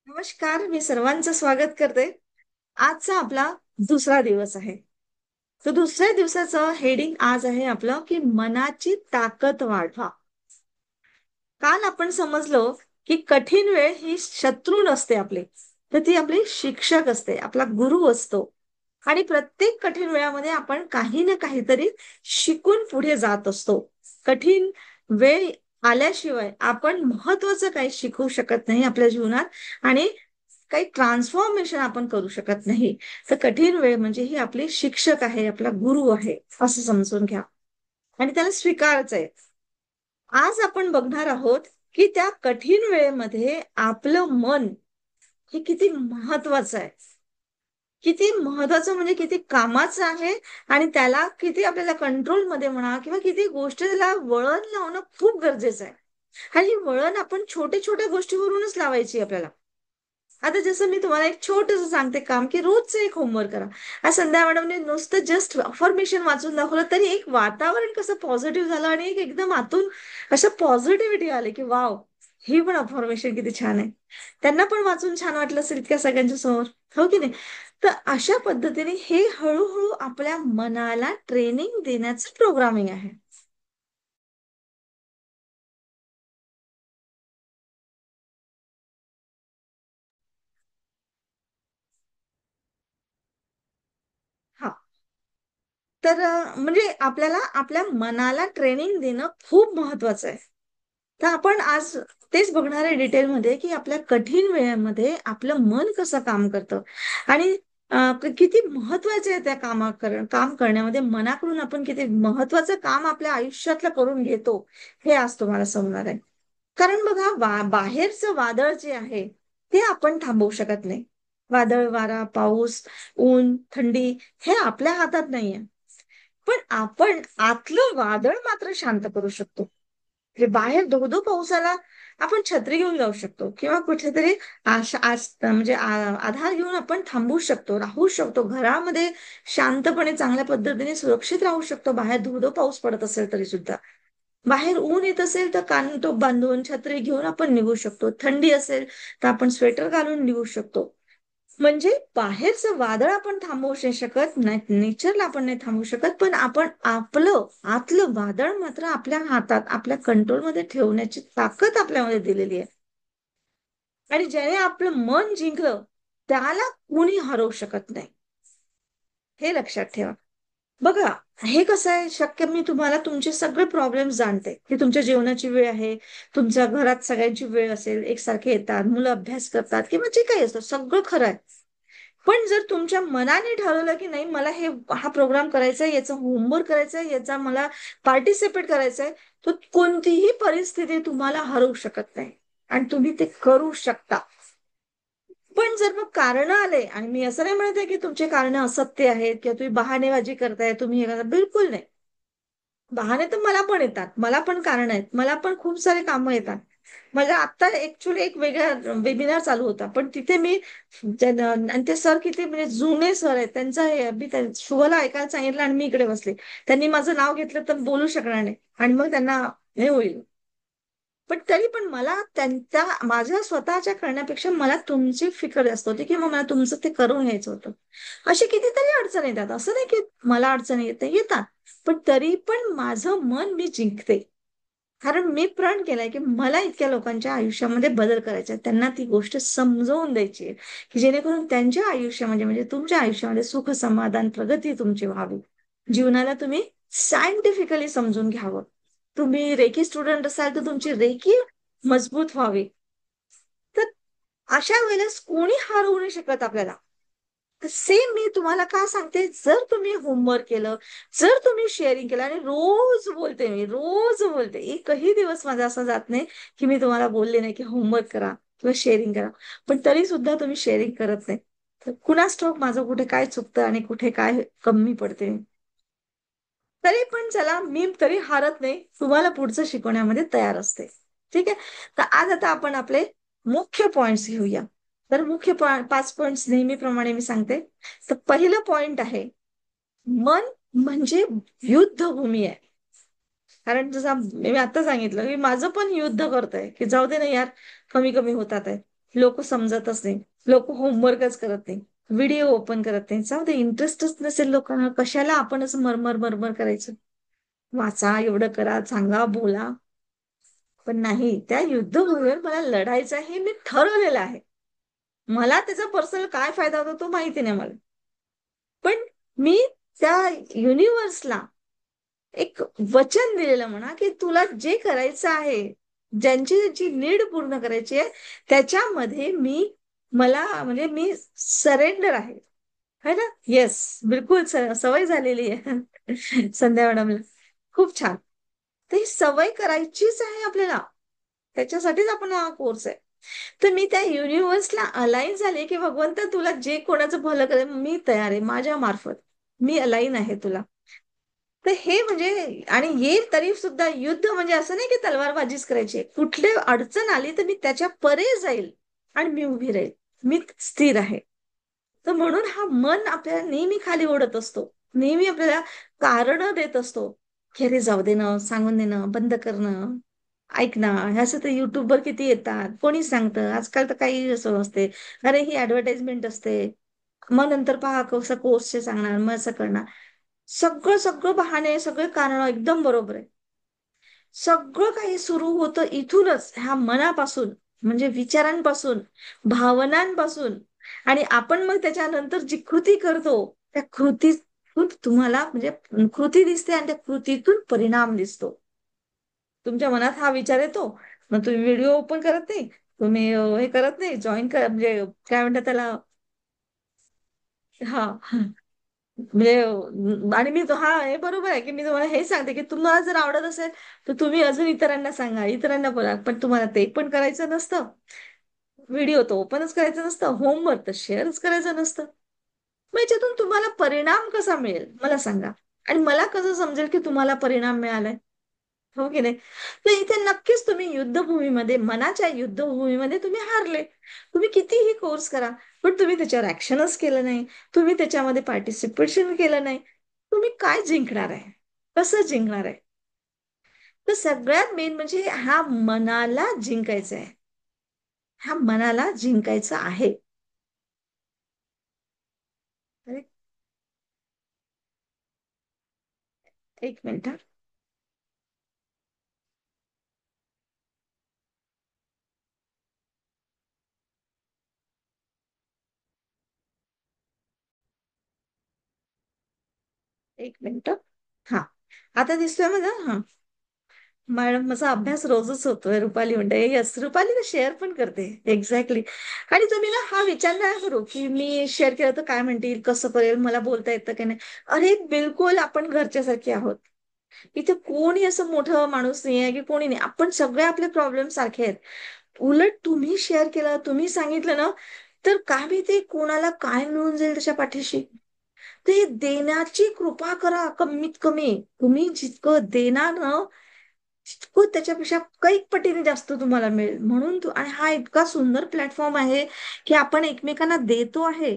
नमस्कार, मी सर्वांचं स्वागत करते. आजचा आपला दुसरा दिवस आहे. तर दुसऱ्या दिवसाचं हेडिंग आज आहे आपलं की मनाची ताकद वाढवा. काल आपण समजलो की कठीण वेळ ही शत्रू नसते आपली, तर ती आपली शिक्षक असते, आपला गुरु असतो. आणि प्रत्येक कठीण वेळामध्ये आपण काही ना काहीतरी शिकून पुढे जात असतो. कठीण वेळ आल्याशिवाय आपण महत्वाचं काही शिकू शकत नाही आपल्या जीवनात आणि काही ट्रान्सफॉर्मेशन आपण करू शकत नाही. तर कठीण वेळ म्हणजे ही आपली शिक्षक आहे, आपला गुरु आहे, असं समजून घ्या आणि त्याला स्वीकारायचं आहे. आज आपण बघणार आहोत की त्या कठीण वेळेमध्ये आपलं मन हे किती महत्वाचं आहे. किती महत्वाचं म्हणजे किती कामाचं आहे आणि त्याला किती आपल्याला कंट्रोलमध्ये म्हणा किंवा किती गोष्टी त्याला वळण लावणं खूप गरजेचं आहे. आणि ही वळण आपण छोट्या छोट्या गोष्टीवरूनच लावायची आपल्याला. आता जसं मी तुम्हाला एक छोटंसं सांगते काम, की रोजचं एक होमवर्क करा. आज संध्या मॅडमने नुसतं जस्ट अफर्मेशन वाचून दाखवलं, तरी एक वातावरण कसं पॉझिटिव्ह झालं आणि एक एकदम आतून असं पॉझिटिव्हिटी आली, की वॉव! ही पण अफर्मेशन किती छान आहे. त्यांना पण वाचून छान वाटलं असेल इतक्या सगळ्यांच्या समोर, हो की नाही? तर अशा पद्धतीने हे हळू आपल्या मनाला ट्रेनिंग देण्याचं प्रोग्रामिंग आहे. हां. तर म्हणजे आपल्याला आपल्या मनाला ट्रेनिंग देणं खूप महत्वाचं आहे. तर आपण आज तेच बघणार आहे डिटेलमध्ये, की आपल्या कठीण वेळेमध्ये आपलं मन कसं काम करतं आणि किती महत्वाचे आहे त्या काम करण्यामध्ये मनाकडून आपण किती महत्वाचं काम आपल्या आयुष्यातलं करून घेतो, हे आज तुम्हाला समजणार आहे. कारण बघा बाहेरचं वादळ जे आहे, ते आपण थांबवू शकत नाही. वादळ, वारा, पाऊस, ऊन, थंडी हे आपल्या हातात नाहीये. पण आपण आतलं वादळ मात्र शांत करू शकतो. म्हणजे बाहेर धो-धो पावसाला आपण छत्री घेऊन जाऊ शकतो किंवा कुठेतरी म्हणजे आधार घेऊन आपण थांबू शकतो, राहू शकतो. घरामध्ये शांतपणे चांगल्या पद्धतीने सुरक्षित राहू शकतो. बाहेर धो-धो पाऊस पडत असेल तरी सुद्धा. बाहेर ऊन येत असेल तर कानटोप बांधून, छत्री घेऊन आपण निघू शकतो. थंडी असेल तर आपण स्वेटर घालून निघू शकतो. म्हणजे बाहेरचं वादळ आपण थांबवू नाही शकत, नेचरला आपण नाही थांबवू शकत, पण आपण आपलं आतलं वादळ मात्र आपल्या हातात, आपल्या कंट्रोलमध्ये ठेवण्याची ताकद आपल्यामध्ये दिलेली आहे. आणि ज्याने आपलं मन जिंकलं, त्याला कुणी हरवू शकत नाही. हे लक्षात ठेवा. बघा, हे कसं आहे, शक्य मी तुम्हाला तुमचे सगळे प्रॉब्लेम जाणते, की तुमच्या जेवणाची वेळ आहे, तुमच्या घरात सगळ्यांची वेळ असेल, एकसारखे येतात, मुलं अभ्यास करतात किंवा जे काही असतं, सगळं खरं आहे. पण जर तुमच्या मनाने ठरवलं की नाही मला हा प्रोग्राम करायचा आहे, याचं होमवर्क करायचं आहे, याचा मला पार्टिसिपेट करायचं आहे, तर कोणतीही परिस्थिती तुम्हाला हरवू शकत नाही आणि तुम्ही ते करू शकता. पण जर मग कारण आले आणि मी असं नाही म्हणत आहे की तुमचे कारण असत्य आहेत किंवा तुम्ही बहाणेबाजी करताय, तुम्ही हे करताय, बिलकुल नाही. बहाणे तर मला पण येतात, मला पण कारण आहेत, मला पण खूप सारे कामं येतात. माझ्या आता ऍक्च्युली एक वेगळा वेबिनार चालू होता, पण तिथे मी आणि ते सर किती म्हणजे जुने सर आहेत, त्यांचं मी शुभला ऐकायला सांगितलं आणि मी इकडे बसले. त्यांनी माझं नाव घेतलं तर बोलू शकणार नाही आणि मग त्यांना हे होईल. पण तरी पण मला त्यांच्या माझ्या स्वतःच्या करण्यापेक्षा मला तुमची फिकर जास्त होती किंवा मला तुमचं ते करून घ्यायचं होतं. अशी कितीतरी अडचण येतात, असं नाही की मला अडचणी येतात, पण तरी पण माझं मन मी जिंकते. कारण मी प्रण केलाय की मला इतक्या लोकांच्या आयुष्यामध्ये बदल करायचा आहे. त्यांना ती गोष्ट समजावून द्यायची आहे, की जेणेकरून त्यांच्या आयुष्यामध्ये म्हणजे तुमच्या आयुष्यामध्ये सुख, समाधान, प्रगती तुमची व्हावी. जीवनाला तुम्ही सायंटिफिकली समजून घ्यावं. तुम्ही रेकी स्टुडंट असाल तर तुमची रेकी मजबूत व्हावी. तर अशा वेळेस कोणी हरवू नाही शकत आपल्याला. सेम मी तुम्हाला का सांगते, जर तुम्ही होमवर्क केलं, जर तुम्ही शेअरिंग केलं आणि रोज बोलते, मी रोज बोलते, एकही दिवस माझा असा जात नाही की मी तुम्हाला बोलले नाही की होमवर्क करा किंवा शेअरिंग करा, पण तरी सुद्धा तुम्ही शेअरिंग करत नाही. तर कुणास ठाऊक माझं कुठे काय चुकतं आणि कुठे काय कमी पडते. तरी पण चला, मी तरी हारत नाही, तुम्हाला पुढचं शिकवण्यामध्ये तयार असते. ठीक आहे. तर आज आता आपण आपले मुख्य पॉइंट्स घेऊया. तर मुख्य 5 पॉइंट्स नेहमीप्रमाणे मी सांगते. तर पहिलं पॉइंट आहे, मन म्हणजे युद्धभूमी आहे. कारण जसं मी आता सांगितलं की माझं पण युद्ध करतंय की जाऊ दे ना यार, कमी कमी होतात आहे. लोक समजतच नाही, लोक होमवर्कच करत नाही, व्हिडिओ ओपन करत नाही. जाऊ दे, इंटरेस्टच नसेल लोकांना, कशाला आपणच मरमर मरमर करायचं. वाचा, एवढं करा, सांगा, बोला. पण नाही, त्या युद्धभूमीवर मला लढायचं हे मी ठरवलेलं आहे. मला त्याचा पर्सनल काय फायदा होतो तो माहिती नाही मला. पण मी त्या युनिव्हर्सला एक वचन दिलेलं म्हणा, की तुला जे करायचं आहे, ज्यांची ज्यांची नीड पूर्ण करायची आहे, त्याच्यामध्ये मला म्हणजे मी सरेंडर आहे. है ना? येस, बिलकुल सवय झालेली आहे. संध्या मॅडमला खूप छान. तर ही सवय करायचीच आहे आपल्याला, त्याच्यासाठीच आपण हा कोर्स आहे. तर मी त्या युनिव्हर्सला अलाईन झाले, की भगवंत तुला जे कोणाचं भलं करेल मी तयार आहे, माझ्या मार्फत मी अलाईन आहे तुला. तर हे म्हणजे, आणि येईल तरी सुद्धा युद्ध म्हणजे असं नाही की तलवारबाजीच करायची, कुठली अडचण आली तर मी त्याच्या परे जाईल आणि मी उभी राहील, मी स्थिर आहे. तर म्हणून हा मन आपल्याला नेहमी खाली ओढत असतो, नेहमी आपल्याला कारण देत असतो, की अरे जाऊ देणं, सांगून देणं, बंद करणं, ऐक ना, असं तर युट्यूबवर किती येतात, कोणी सांगतं, आजकाल तर काही असं असते, अरे ही ऍडव्हर्टाइजमेंट असते, मग नंतर पहा कसं कोर्सचे सांगणार, मग असं करणार. सगळं सगळं बहाणे, सगळे कारण एकदम बरोबर आहे. सगळं काही सुरू होतं इथूनच, ह्या मनापासून, म्हणजे विचारांपासून, भावनांपासून. आणि आपण मग त्याच्यानंतर जी कृती करतो, त्या कृतीतून तुम्हाला म्हणजे कृती दिसते, आणि त्या कृतीतून परिणाम दिसतो. तुमच्या मनात हा विचार येतो, मग तुम्ही व्हिडिओ ओपन करत नाही, तुम्ही हे करत नाही, जॉईन कर, म्हणजे काय म्हणतात त्याला, हा, म्हणजे आणि मी हा हे बरोबर आहे, की मी तुम्हाला हे सांगते, की तुम्हाला जर आवडत असेल तर तुम्ही अजून इतरांना सांगा, इतरांना बोला, पण तुम्हाला ते पण करायचं नसतं, व्हिडिओ तर ओपनच करायचं नसतं, होमवर्क तर शेअरच करायचं नसतं. मग याच्यातून तुम्हाला परिणाम कसा मिळेल मला सांगा, आणि मला कसं समजेल की तुम्हाला परिणाम मिळालाय. हो की नाही? तर इथे नक्कीच तुम्ही युद्धभूमीमध्ये, मनाच्या युद्धभूमीमध्ये तुम्ही हारले. तुम्ही कितीही कोर्स करा, पण तुम्ही त्याच्यावर ऍक्शनच केलं नाही, तुम्ही त्याच्यामध्ये पार्टिसिपेशन केलं नाही, तुम्ही काय जिंकणार आहे, कसं जिंकणार आहे? तर सगळ्यात मेन म्हणजे ह्या मनाला जिंकायचं आहे, ह्या मनाला जिंकायचं आहे. अरे, एक मिनिट हा. एक मिनिट. हा, आता दिसतोय माझा? हा, मॅडम माझा अभ्यास रोजच होतोय, रुपाली म्हणते, यस, रुपाली तर शेअर पण करते, एक्झॅक्टली. आणि तुम्ही ना हा विचार नाही करू की मी शेअर केलं तर काय म्हणतील, कसं करेल, मला बोलता येतं की नाही. अरे बिलकुल, आपण घरच्यासारखे आहोत. इथे कोणी असं मोठं माणूस नाही आहे, की कोणी नाही, आपण सगळे आपले प्रॉब्लेम सारखे आहेत. उलट तुम्ही शेअर केलं, तुम्ही सांगितलं ना, तर काय माहिती कोणाला काय मिळून जाईल त्याच्या पाठीशी. ते देण्याची कृपा करा, कमीत कमी तुम्ही जितकं देणार ना, तितकं त्याच्यापेक्षा कैक पटीने जास्त तुम्हाला मिळेल. म्हणून आणि हा इतका सुंदर प्लॅटफॉर्म आहे, की आपण एकमेकांना देतो आहे.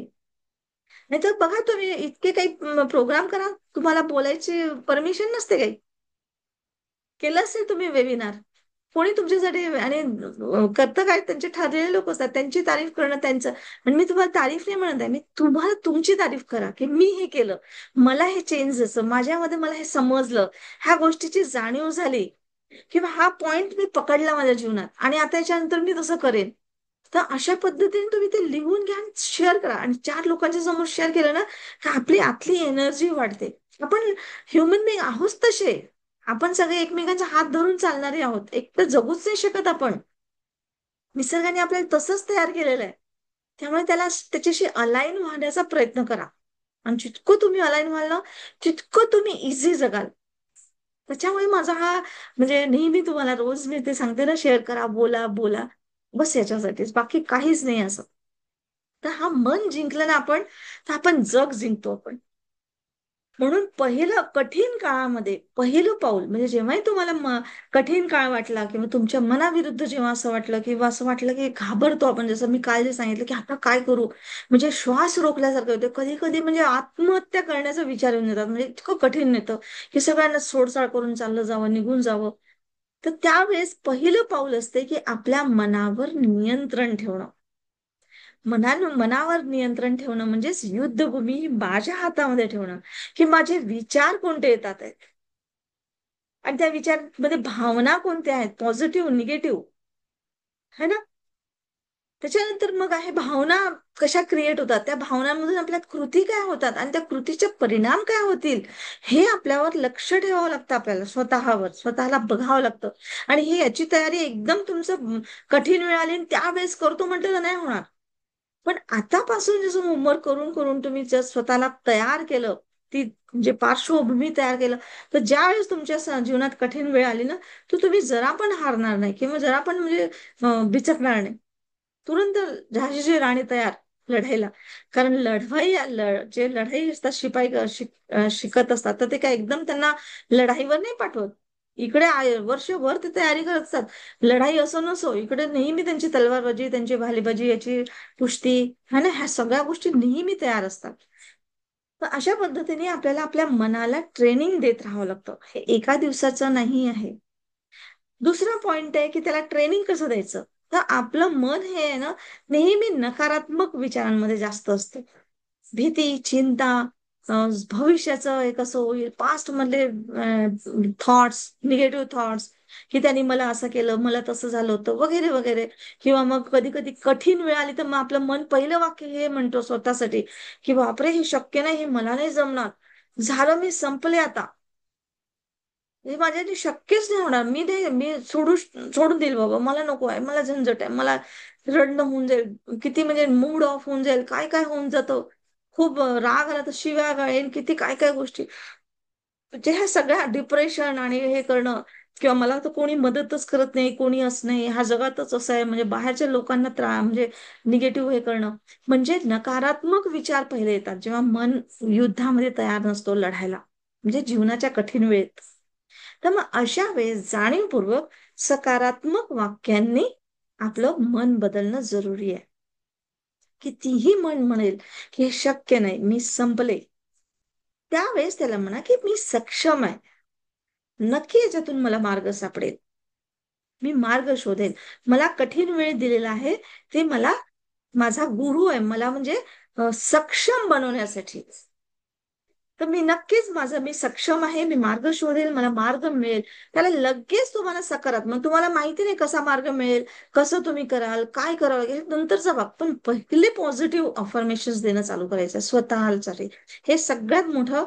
नाहीतर बघा, तुम्ही इतके काही प्रोग्राम करा, तुम्हाला बोलायची परमिशन नसते काही. केलं असेल तुम्ही वेबिनार, कोणी तुमच्यासाठी, आणि करतं काय, त्यांचे ठरलेले लोक असतात, त्यांची तारीफ करणं त्यांचं. आणि मी तुम्हाला तारीफ नाही म्हणत आहे, मी तुम्हाला तुमची तारीफ करा, की मी हे केलं, मला हे चेंज असं माझ्यामध्ये, मला हे समजलं, ह्या गोष्टीची जाणीव झाली, किंवा हा पॉइंट मी पकडला माझ्या जीवनात, आणि आता याच्यानंतर मी तसं करेन. तर अशा पद्धतीने तुम्ही ते लिहून घ्या आणि शेअर करा, आणि चार लोकांच्या समोर शेअर केलं ना, तर आपली आतली एनर्जी वाढते. आपण ह्युमन बिंग आहोत तसे, आपण सगळे एकमेकांचा हात धरून चालणारे आहोत, एकटं जगूच नाही शकत आपण. निसर्गाने आपल्याला तसंच तयार केलेलं आहे. त्यामुळे त्याच्याशी अलाईन होण्याचा प्रयत्न करा, आणि जितकं तुम्ही अलाईन व्हाल ना, तितकं तुम्ही इझी जगाल. त्याच्यामुळे माझा हा, म्हणजे नेहमी तुम्हाला रोज मी ते सांगते ना, शेअर करा, बोला बोला, बस याच्यासाठीच, बाकी काहीच नाही असं. तर हा मन जिंकलं ना आपण, तर आपण जग जिंकतो आपण. म्हणून पहिलं कठीण काळामध्ये पहिलं पाऊल म्हणजे, जेव्हाही तुम्हाला कठीण काळ वाटला, किंवा तुमच्या मनाविरुद्ध जेव्हा असं वाटलं, किंवा असं वाटलं की घाबरतो आपण, जसं मी काल जे सांगितलं, की आता काय करू, म्हणजे श्वास रोखल्यासारखं होतं कधी कधी, म्हणजे आत्महत्या करण्याचा विचार येऊन येतात, म्हणजे इतकं कठीण येतं की सगळ्यांना सोडसाळ करून चाललं जावं, निघून जावं. तर त्यावेळेस पहिलं पाऊल असते की आपल्या मनावर नियंत्रण ठेवणं. मनावर नियंत्रण ठेवणं म्हणजेच युद्धभूमी ही माझ्या हातामध्ये ठेवणं, की माझे विचार कोणते येतात आहेत आणि त्या विचारमध्ये भावना कोणत्या आहेत, पॉझिटिव्ह निगेटिव्ह, है ना. त्याच्यानंतर मग आहे भावना कशा क्रिएट होतात, त्या भावनांमधून आपल्या कृती काय होतात आणि त्या कृतीचे परिणाम काय होतील, हे आपल्यावर लक्ष ठेवावं लागतं, आपल्याला स्वतःवर स्वतःला बघावं लागतं. आणि ही याची तयारी एकदम तुमचं कठीण वेळ आली आणि त्यावेळेस करतो म्हटलं तर नाही होणार. पण आतापासून जसं होमवर्क करून करून तुम्ही जर स्वतःला तयार केलं, ती म्हणजे पार्श्वभूमी तयार केलं, तर ज्या वेळेस तुमच्या जीवनात कठीण वेळ आली ना, तर तुम्ही जरा पण हारणार नाही किंवा जरा पण म्हणजे बिचकणार नाही. तुरंत झाशीची राणी तयार लढायला. कारण जे लढाई असतात शिपाई शिकत असतात, तर ते काय एकदम त्यांना लढाईवर नाही पाठवत. इकडे वर्षभर ते तयारी करत असतात. लढाई असो नसो, इकडे नेहमी त्यांची तलवारबाजी, त्यांची भालीबाजी, याची कुस्ती, है ना, ह्या सगळ्या गोष्टी नेहमी तयार असतात. तर अशा पद्धतीने आपल्याला आपल्या मनाला ट्रेनिंग देत राहावं लागतं. हे एका दिवसाचं नाही आहे. दुसरा पॉइंट आहे की त्याला ट्रेनिंग कसं द्यायचं. तर आपलं मन हे आहे ना, नेहमी नकारात्मक विचारांमध्ये जास्त असतं. भीती, चिंता, भविष्याचं एक असं होईल, पास्ट मधले थॉट्स, निगेटिव्ह थॉट्स, की त्यांनी मला असं केलं, मला तसं झालं होतं, वगैरे वगैरे. किंवा मग कधी कधी कठीण वेळ आली तर मग आपलं मन पहिलं वाक्य हे म्हणतो स्वतःसाठी, की बापरे हे शक्य नाही, हे मला नाही जमणार, झालं मी संपले आता, हे माझ्याने शक्यच नाही होणार, मी सोडून देईल बाबा, मला नको आहे, मला झंझट आहे, मला रडणं होऊन जाईल, किती म्हणजे मूड ऑफ होऊन जाईल, काय काय होऊन जातं, खूप राग आला तर शिव्या गाळेन, किती काय काय गोष्टी, म्हणजे ह्या सगळ्या डिप्रेशन आणि हे करणं, किंवा मला तर कोणी मदतच करत नाही, कोणी असं नाही, ह्या जगातच असं आहे, म्हणजे बाहेरच्या लोकांना म्हणजे निगेटिव्ह हे करणं, म्हणजे नकारात्मक विचार पहिले येतात जेव्हा मन युद्धामध्ये तयार नसतो लढायला, म्हणजे जीवनाच्या कठीण वेळेत. तर मग अशा वेळेस जाणीवपूर्वक सकारात्मक वाक्यांनी आपलं मन बदलणं जरुरी आहे. कितीही मन म्हणेल की हे शक्य नाही, मी संपले, त्यावेळेस त्याला म्हणा की मी सक्षम आहे, नक्की याच्यातून मला मार्ग सापडेल, मी मार्ग शोधेल, मला कठीण वेळ दिलेला आहे, ते मला माझा गुरु आहे, मला म्हणजे सक्षम बनवण्यासाठी. तर मी नक्कीच मी सक्षम आहे, मी मार्ग शोधेल, मला मार्ग मिळेल. त्याला लगेच तुम्हाला सकारात्मक, तुम्हाला माहिती नाही कसा मार्ग मिळेल, कसं तुम्ही कराल, काय करावं लागेल, नंतरचा भाग, पण पहिले पॉझिटिव्ह अफर्मेशन देणं चालू करायचं स्वतःसाठी. हे सगळ्यात मोठं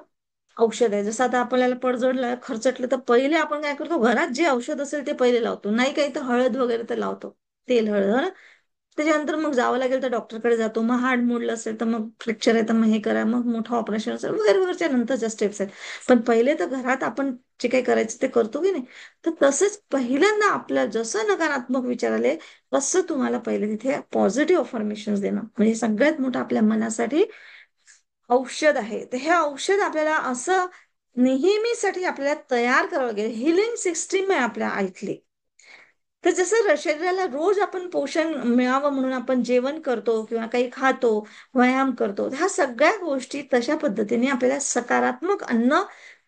औषध आहे. जसं आता आपल्याला पडजड खर्चटलं तर पहिले आपण काय करतो, घरात जे औषध असेल ते पहिले लावतो, नाही काही तर हळद वगैरे तर लावतो, तेल हळद, हो ना. त्याच्यानंतर मग जावं लागेल तर डॉक्टरकडे जातो, मग हाड मोडलं असेल तर मग फ्रॅक्चर आहे तर मग हे करा, मग मोठं ऑपरेशन असेल वगैरे वगैरेच्या नंतरच्या स्टेप्स आहेत. पण पहिले तर घरात आपण जे काही करायचं ते करतो की नाही. तर तसंच पहिल्यांदा आपल्या जसं नकारात्मक विचार आले, तसं तुम्हाला पहिले तिथे पॉझिटिव्ह अफर्मेशन देणं म्हणजे सगळ्यात मोठं आपल्या मनासाठी औषध आहे. तर हे औषध आपल्याला असं नेहमीसाठी आपल्याला तयार करावं लागेल. हिलिंग सिस्टीम आहे आपल्या आतली. तर जसं शरीराला रोज आपण पोषण मिळावं म्हणून आपण जेवण करतो किंवा काही खातो, व्यायाम करतो, ह्या सगळ्या गोष्टी तशा पद्धतीने आपल्याला सकारात्मक अन्न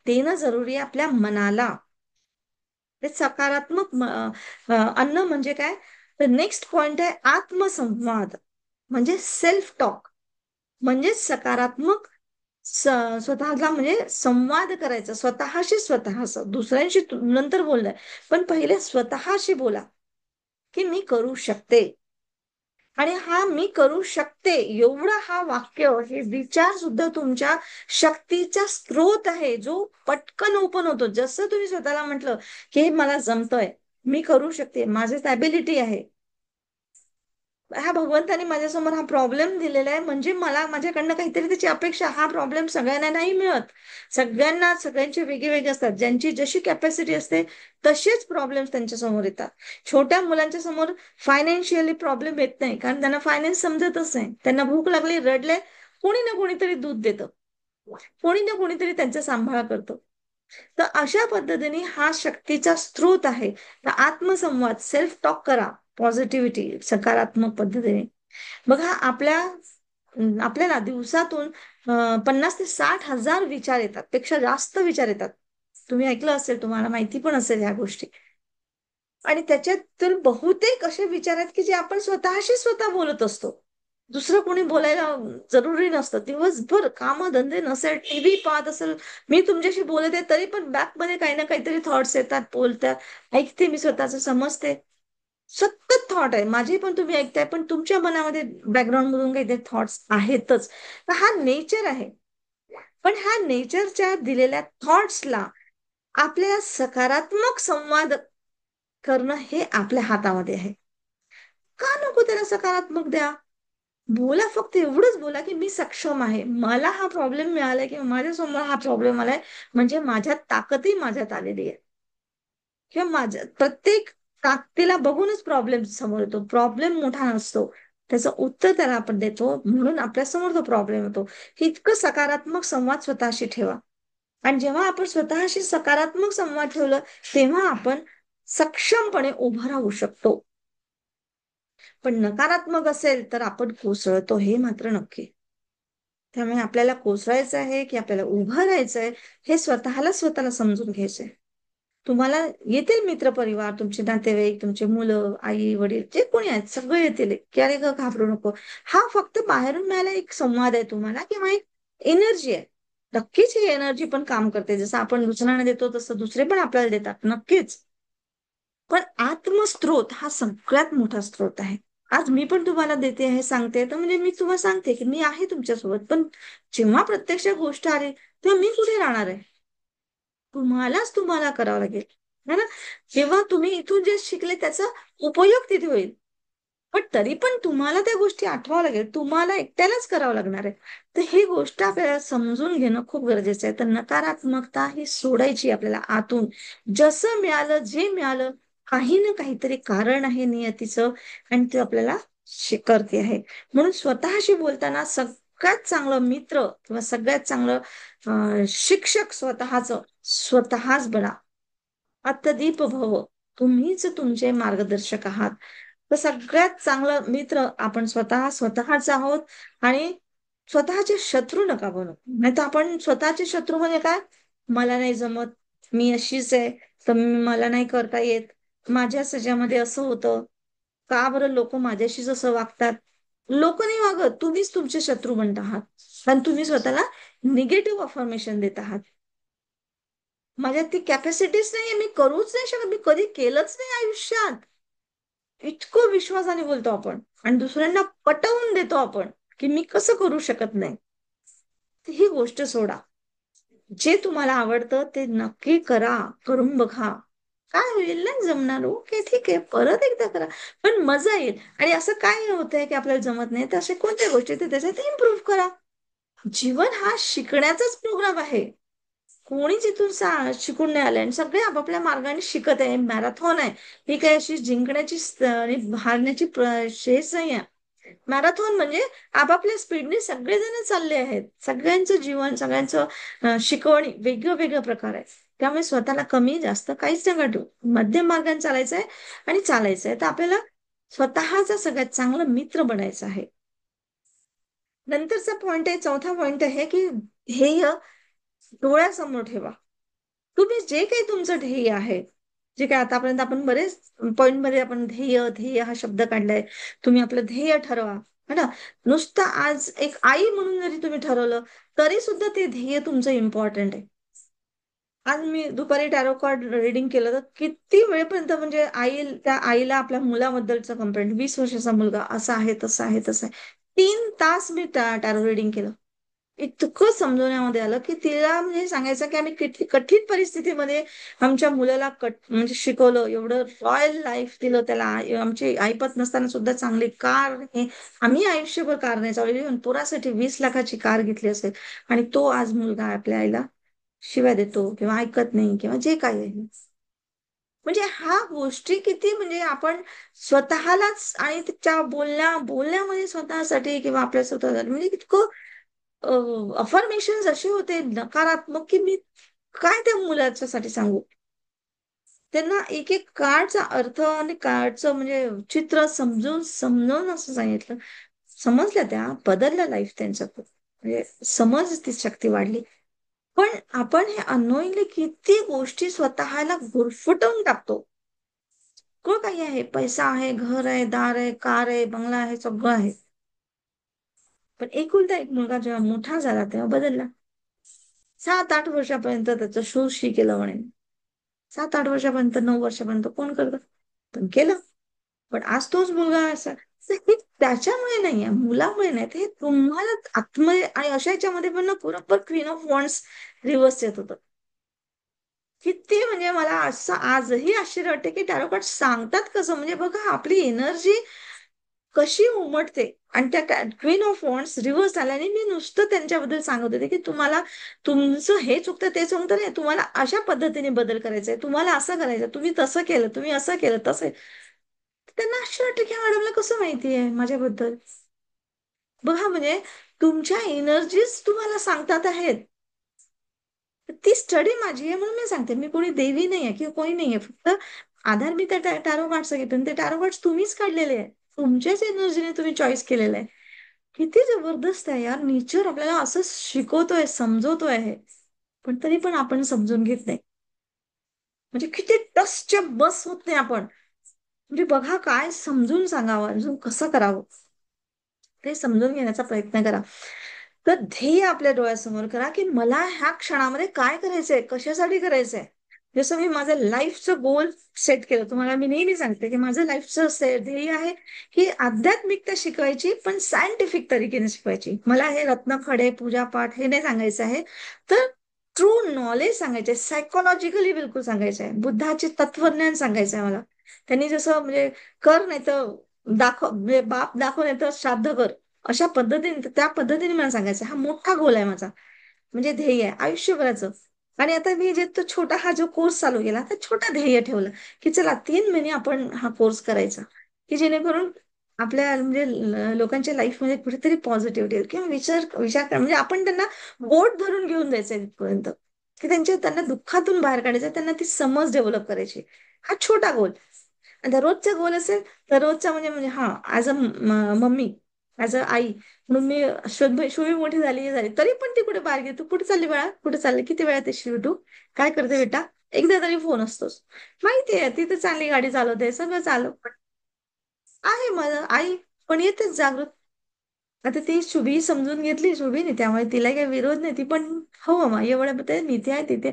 देणं जरुरी आहे आपल्या मनाला. ते सकारात्मक अन्न म्हणजे काय, तर नेक्स्ट पॉइंट आहे आत्मसंवाद, म्हणजे सेल्फ टॉक, म्हणजे सकारात्मक स्वतःला म्हणजे संवाद करायचा स्वतःशी, दुसऱ्यांशी नंतर बोललाय, पण पहिले स्वतःशी बोला की मी करू शकते. आणि हा मी करू शकते एवढा हा वाक्य, हे विचार सुद्धा तुमच्या शक्तीचा स्रोत आहे, जो पटकन ओपन होतो. जसं तुम्ही स्वतःला म्हटलं की हे मला जमतंय, मी करू शकते, माझ्यात ॲबिलिटी आहे, ह्या भगवंतानी माझ्यासमोर हा प्रॉब्लेम दिलेला आहे, म्हणजे मला माझ्याकडनं काहीतरी त्याची अपेक्षा, हा प्रॉब्लेम सगळ्यांना नाही मिळत, सगळ्यांचे वेगळे असतात, ज्यांची जशी कॅपॅसिटी असते तसेच प्रॉब्लेम्स त्यांच्या समोर येतात. छोट्या मुलांच्या समोर फायनान्शियली प्रॉब्लेम येत नाही, कारण त्यांना फायनान्स समजतच नाही, त्यांना भूक लागली, रडले, कोणी ना कोणीतरी दूध देतं, कोणी ना कोणीतरी त्यांचा सांभाळ करतो. तर अशा पद्धतीने हा शक्तीचा स्रोत आहे. तर आत्मसंवाद, सेल्फ टॉक करा, पॉझिटिव्हिटी सकारात्मक पद्धतीने. बघा आपल्याला दिवसातून 50,000 ते 60,000 विचार येतात, पेक्षा जास्त विचार येतात. तुम्ही ऐकलं असेल, तुम्हाला माहिती पण असेल ह्या गोष्टी. आणि त्याच्यातून बहुतेक असे विचार आहेत की जे आपण स्वतःशी बोलत असतो. दुसरं कोणी बोलायला जरुरी नसतं. दिवसभर कामधंदे नसेल, टीव्ही पाहत असेल, मी तुमच्याशी बोलत आहे तरी पण बॅकमध्ये काही ना काहीतरी थॉट्स येतात, बोलतात. ऐकते मी स्वतःच, समजते. सतत थॉट आहे माझे पण, तुम्ही ऐकताय पण तुमच्या मनामध्ये बॅकग्राऊंड मधून काहीतरी थॉट्स आहेतच. तर हा नेचर आहे. पण ह्या नेचरच्या दिलेल्या थॉट्सला आपल्याला सकारात्मक संवाद करणं हे आपल्या हातामध्ये आहे. का नको त्याला सकारात्मक द्या? बोला, फक्त एवढंच बोला की मी सक्षम आहे, मला हा प्रॉब्लेम मिळालाय किंवा माझ्यासमोर हा प्रॉब्लेम आलाय, म्हणजे माझ्यात ताकदही माझ्यात आलेली आहे. किंवा माझ्या प्रत्येक ताकदीला बघूनच प्रॉब्लेम समोर येतो. प्रॉब्लेम मोठा नसतो, त्याचं उत्तर त्याला आपण देतो, म्हणून आपल्या समोर तो प्रॉब्लेम येतो. इतकं सकारात्मक संवाद स्वतःशी ठेवा. आणि जेव्हा आपण स्वतःशी सकारात्मक संवाद ठेवलं, तेव्हा आपण सक्षमपणे उभं राहू शकतो. पण नकारात्मक असेल तर आपण कोसळतो, हे मात्र नक्की. त्यामुळे आपल्याला कोसळायचं आहे की आपल्याला उभं राहायचंय, हे स्वतःला समजून घ्यायचंय. तुम्हाला येतील मित्रपरिवार, तुमचे नातेवाईक, तुमचे मुलं, आई वडील जे कोणी आहेत सगळे येतील, की अरे ग घाबरू नको. हा फक्त बाहेरून मिळाला एक संवाद आहे तुम्हाला, किंवा एक एनर्जी आहे. नक्कीच ही एनर्जी पण काम करते, जसं आपण दुसऱ्यांना देतो तसं दुसरे पण आपल्याला देतात, नक्कीच. पण आत्मस्त्रोत हा सगळ्यात मोठा स्त्रोत आहे. आज मी पण तुम्हाला देते हे सांगते, तर म्हणजे मी तुम्हाला सांगते की मी आहे तुमच्यासोबत, पण जेव्हा प्रत्यक्ष गोष्ट आली तेव्हा मी कुठे राहणार आहे? तुम्हाला करावं लागेल, है ना? जेव्हा तुम्ही इथून जे शिकले त्याचा उपयोग तिथे होईल. पण तरी पण तुम्हाला त्या गोष्टी आठवावं लागेल, तुम्हाला एकट्यालाच करावं लागणार आहे. तर ही गोष्ट आपल्याला समजून घेणं खूप गरजेचं आहे. तर नकारात्मकता ही सोडायची आपल्याला आतून. जसं मिळालं, जे मिळालं, काही ना काहीतरी कारण आहे नियतीचं, आणि ते आपल्याला करते आहे. म्हणून स्वतःशी बोलताना सगळ्यात चांगलं मित्र किंवा सगळ्यात चांगलं शिक्षक स्वतःच बना. अत्तदीप भव. तुम्हीच तुमचे मार्गदर्शक आहात. तर सगळ्यात चांगलं मित्र आपण स्वतःच आहोत. आणि स्वतःचे शत्रू नका बनू. नाहीतर आपण स्वतःचे शत्रू म्हणजे काय? मला नाही जमत, मी अशीच आहे, तर मला नाही करता येत, माझ्याच ह्याच्यामध्ये असं होतं, का बरं लोक माझ्याशीच असं वागतात? लोक नाही वागत, तुम्हीच तुमचे शत्रू बनत आहात. आणि तुम्ही स्वतःला निगेटिव्ह अफर्मेशन देत आहात. माझ्यात ती कॅपॅसिटीच नाहीये, मी करूच नाही शकत, मी कधी केलंच नाही आयुष्यात. इतकं विश्वासाने बोलतो आपण, आणि दुसऱ्यांना पटवून देतो आपण की मी कसं करू शकत नाही. तर ही गोष्ट सोडा. जे तुम्हाला आवडतं ते नक्की करा, करून बघा. काय होईल? नाही जमणार, ओके ठीक आहे, परत एकदा करा, पण मजा येईल. आणि असं काय होतंय की आपल्याला जमत नाही, तर अशा कोणत्या गोष्टी आहेत त्याच्यात इम्प्रूव्ह करा. जीवन हा शिकण्याचाच प्रोग्राम आहे. कोणीच इथून शिकून नाही आलंय, आणि सगळे आपापल्या मार्गाने शिकत आहे. मॅरेथॉन आहे ही, काही अशी जिंकण्याची आणि हारण्याची शेष नाही आहे. मॅरेथॉन म्हणजे आपापल्या स्पीडने सगळेजण चालले आहेत. सगळ्यांचं जीवन, सगळ्यांचं शिकवणी वेगळं वेगळं प्रकार आहे. त्यामुळे स्वतःला कमी जास्त काहीच नका ठेवू. मध्यम मार्गाने चालायचं आहे, आणि चालायचं आहे. तर आपल्याला स्वतःचा सगळ्यात चांगला मित्र बनायचं आहे. नंतरचा पॉइंट आहे, चौथा पॉइंट आहे की ध्येय डोळ्यासमोर ठेवा. तुम्ही जे काही तुमचं ध्येय आहे, जे काही आतापर्यंत आपण बरेच पॉइंट मध्ये आपण ध्येय ध्येय हा शब्द काढलाय. तुम्ही आपलं ध्येय ठरवा, है ना? नुसतं आज एक आई म्हणून जरी तुम्ही ठरवलं, तरी सुद्धा ते ध्येय तुमचं इम्पॉर्टंट आहे. आज मी दुपारी टॅरो कार्ड रिडिंग केलं, तर किती वेळपर्यंत म्हणजे त्या आईला आपल्या मुलाबद्दलचं कंप्लेंट, 20 वर्षाचा मुलगा असा आहे, तसं आहे, तसं आहे. 3 तास मी टॅरो रिडिंग केलं. इतकं समजवण्यामध्ये आलं की तिला म्हणजे सांगायचं की आम्ही किती कठीण परिस्थितीमध्ये आमच्या मुलाला म्हणजे शिकवलं, एवढं रॉयल लाईफ दिलं त्याला. आमची ऐपत नसताना सुद्धा चांगली कार, हे आम्ही आयुष्यभर कार नाही चालवली, पोरासाठी 20 लाखाची कार घेतली असेल, आणि तो आज मुलगा आपल्या आईला शिव्या देतो किंवा ऐकत नाही किंवा जे काही आहे. म्हणजे ह्या गोष्टी किती, म्हणजे आपण स्वतःलाच, आणि त्या बोलण्यामध्ये स्वतःसाठी किंवा आपल्या स्वतःसाठी म्हणजे इतकं अफर्मेशन असे होते नकारात्मक, की मी काय त्या मुलाच्यासाठी सांगू. त्यांना एक एक कार्डचा अर्थ आणि कार्डचं म्हणजे चित्र समजून समजावून असं सांगितलं. समजल्या, त्या बदलल्या लाईफ त्यांचं खूप. म्हणजे समज ती शक्ती वाढली. पण आपण हे अनोइंगली किती गोष्टी स्वतःला गुरफटवून टाकतो. सगळं काही आहे, पैसा आहे, घर आहे, दार आहे, कार आहे, बंगला आहे, सगळं आहे. पण एकुलता एक मुलगा जेव्हा मोठा झाला तेव्हा बदलला. 7-8 वर्षापर्यंत त्याचं शूशी केलं म्हणे. 7-8 वर्षापर्यंत, 9 वर्षापर्यंत कोण करतं? पण केलं. पण आज तोच मुलगा असा. तर हे त्याच्यामुळे नाहीये, मुलामुळे नाही, ते तुम्हाला आतमध्ये. आणि अशा याच्यामध्ये पण ना बरोबर क्वीन ऑफ वॉन्ट्स रिव्हर्स येत होतं. किती म्हणजे मला असं आजही आश्चर्य वाटते की टॅरो कार्ड सांगतात कसं. म्हणजे बघा आपली एनर्जी कशी उमटते. आणि त्या क्वीन ऑफ वॉन्ट्स रिव्हर्स झाल्याने मी नुसतं त्यांच्याबद्दल सांगत होते की तुम्हाला तुमचं हे चुकतं ते चुकतं नाही, तुम्हाला अशा पद्धतीने बदल करायचा तुम्हाला असं करायचं, तुम्ही तसं केलं, तुम्ही असं केलं तसं. त्यांना आश्चर्य वाटतं की मॅडमला कसं माहिती आहे माझ्याबद्दल. बघा म्हणजे तुमच्या एनर्जीज तुम्हाला सांगतात आहेत. ती स्टडी माझी आहे म्हणून मी सांगते. मी कोणी देवी नाही आहे किंवा कोणी नाही आहे. फक्त आधार मी त्या टॅरो कार्ड सांगितले, ते टॅरो कार्ड तुम्हीच काढलेले आहे. तुमच्याच एनर्जीने तुम्ही चॉईस केलेलं आहे. किती जबरदस्त आहे यार. नेचर आपल्याला असं शिकवतोय, समजवतोय आहे. पण तरी पण आपण समजून घेत नाही. म्हणजे किती टसच्या बस होत नाही आपण. म्हणजे बघा काय समजून सांगावं, अजून कसं करावं ते समजून घेण्याचा प्रयत्न करा. तर ध्येय आपल्या डोळ्यासमोर करा की मला ह्या क्षणामध्ये काय करायचंय, कशासाठी करायचंय. जसं मी माझं लाईफचं गोल सेट केलं, तुम्हाला मी नेहमी सांगते की माझं लाईफचं ध्येय आहे की आध्यात्मिकता शिकवायची, पण सायंटिफिक तरीकेने शिकवायची. मला हे रत्नखडे पूजापाठ हे नाही सांगायचं आहे. तर ट्रू नॉलेज सांगायचे, सायकोलॉजिकली बिलकुल सांगायचं आहे. बुद्धाचे तत्वज्ञान सांगायचं आहे मला. त्यांनी जसं म्हणजे कर नाही तर दाखव, म्हणजे बाप दाखव नाही तर श्राद्ध कर, अशा पद्धतीने त्या पद्धतीने मला सांगायचं. हा मोठा गोल आहे माझा, म्हणजे ध्येय आहे आयुष्यभराचं. आणि आता मी जे तो छोटा हा जो कोर्स चालू केला, तर छोटा ध्येय ठेवलं की चला 3 महिने आपण हा कोर्स करायचा, की जेणेकरून आपल्या म्हणजे लोकांच्या लाईफमध्ये कुठेतरी पॉझिटिव्हिटी येईल. किंवा विचार विचार म्हणजे आपण त्यांना बोट धरून घेऊन जायचं तिथपर्यंत, की त्यांना दुःखातून बाहेर काढायचं, त्यांना ती समज डेव्हलप करायची. हा छोटा गोल. आणि रोजचा गोल असेल तर रोजचा म्हणजे म्हणजे हा as a mummy, as a आई म्हणून मी शोभी मोठी झाली तरी पण ती कुठे बाहेर गेली, तू कुठे चालली बाळा, कुठे चालली, किती वेळात येशील तू, काय करते बेटा, एकदा तरी फोन असतोच. माहितीये ती तर चांगली गाडी चालवते, सगळं चालू पण आहे माझं आई, पण येतेच जागृत. आता ती शुभी समजून घेतली शुभीने, त्यामुळे तिला काही विरोध नाही. ती पण हो मामा एवढ्या बद्दल मी इथे आहे तिथे,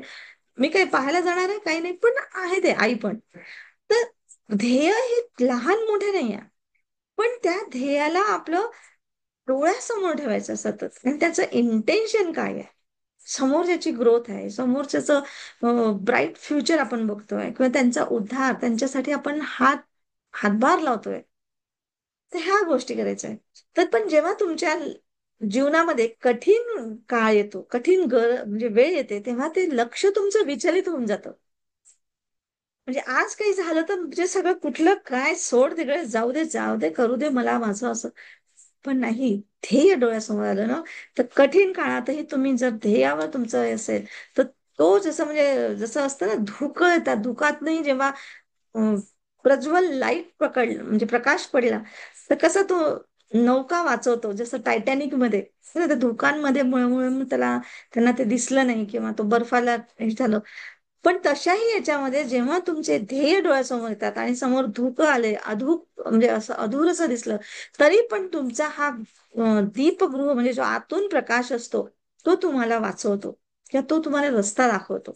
मी काही पाहायला जाणार आहे काही नाही, पण आहे ते आई पण. तर ध्येय हे लहान मोठे नाही आहे, पण त्या ध्येयाला आपलं डोळ्यासमोर ठेवायचं सतत. आणि त्याचं इंटेन्शन काय आहे, समोर ज्याची ग्रोथ आहे, समोरच्याचं ब्राईट फ्युचर आपण बघतोय, किंवा त्यांचा उद्धार, त्यांच्यासाठी आपण हातभार लावतोय, तर ह्या गोष्टी करायच्या आहेत. तर पण जेव्हा तुमच्या जीवनामध्ये कठीण काळ येतो, कठीण म्हणजे वेळ येते, तेव्हा ते लक्ष तुमचं विचलित होऊन जातं. म्हणजे आज काही झालं तर म्हणजे सगळं कुठलं काय सोड, तिकडे जाऊ दे जाऊ दे, करू दे मला माझं असं. पण नाही, ध्येय डोळ्यासमोर आलं ना, तर कठीण काळातही तुम्ही जर ध्येयावर तुमचं हे असेल, तर तो जसं म्हणजे जसं असतं ना धुकं, त्या धुकातनही जेव्हा अं, प्रज्वल लाईट म्हणजे प्रकाश पडला, तर कसा तो नौका वाचवतो, जसं टायटॅनिक मध्ये त्या धुकांमध्ये मुळे त्यांना ते दिसलं नाही, किंवा तो बर्फाला हे झालं. पण तशाही याच्यामध्ये जेव्हा तुमचे ध्येय डोळ्यासमोर येतात आणि समोर धुकं आले, म्हणजे असं अधुरसं दिसलं, तरी पण तुमचा हा दीपगृह म्हणजे जो आतून प्रकाश असतो, तो तुम्हाला वाचवतो किंवा तो तुम्हाला रस्ता दाखवतो.